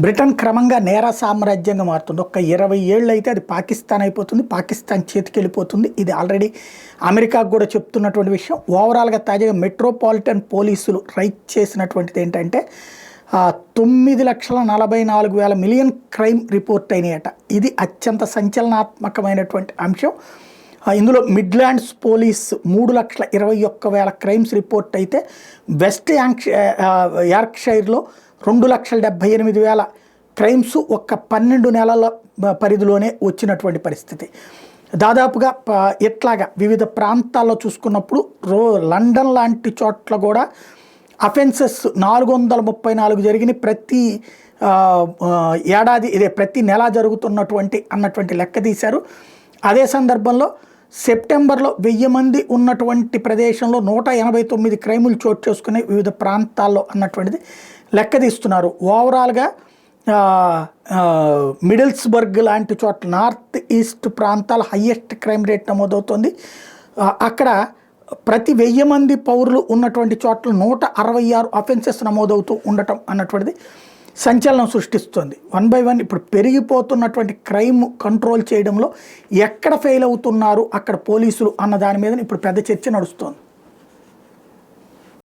Britain క్రమంగా నేర సామ్రాజ్యంగా మారుతుంది. ఒక్క 20 ఏళ్ళు అయితే అది పాకిస్తాన్ అయిపోతుంది. పాకిస్తాన్ చేతికి వెళ్ళిపోతుంది. ఇది ఆల్రెడీ అమెరికాకు కూడా చెప్తున్నటువంటి విషయం. ఓవరాల్గా తాజాగా మెట్రోపాలిటన్ పోలీసులు రైట్ చేసినటువంటిది ఏంటంటే 9,44,000 మిలియన్ క్రైమ్ రిపోర్ట్ అయినాయట. ఇది అత్యంత సంచలనాత్మకమైనటువంటి అంశం. ఇందులో మిడ్లాండ్స్ పోలీస్ 3,21,000 క్రైమ్స్ రిపోర్ట్ అయితే వెస్ట్ యార్క్షైర్లో 2,78,000 క్రైమ్స్ ఒక్క 12 నెలల పరిధిలోనే వచ్చినటువంటి పరిస్థితి. దాదాపుగా ఇట్లాగా వివిధ ప్రాంతాల్లో చూసుకున్నప్పుడు లండన్ లాంటి చోట్ల కూడా అఫెన్సెస్ 434 జరిగిన ప్రతి ఏడాది ప్రతి నెల జరుగుతున్నటువంటి అన్నటువంటి లెక్క తీశారు. అదే సందర్భంలో సెప్టెంబర్లో 1000 మంది ఉన్నటువంటి ప్రదేశంలో 189 క్రైములు చోటు చేసుకునే వివిధ ప్రాంతాల్లో అన్నటువంటిది లెక్క తీస్తున్నారు. ఓవరాల్గా మిడిల్స్బర్గ్ లాంటి చోట్ల నార్త్ ఈస్ట్ ప్రాంతాల హయ్యెస్ట్ క్రైమ్ రేట్ నమోదవుతుంది. అక్కడ ప్రతి 1000 మంది పౌరులు ఉన్నటువంటి చోట్ల 166 అఫెన్సెస్ నమోదవుతూ ఉండటం అన్నటువంటిది సంచలనం సృష్టిస్తుంది. 1 by 1 ఇప్పుడు పెరిగిపోతున్నటువంటి క్రైమ్ కంట్రోల్ చేయడంలో ఎక్కడ ఫెయిల్ అవుతున్నారు అక్కడ పోలీసులు అన్న దాని మీద ఇప్పుడు పెద్ద చర్చ నడుస్తోంది.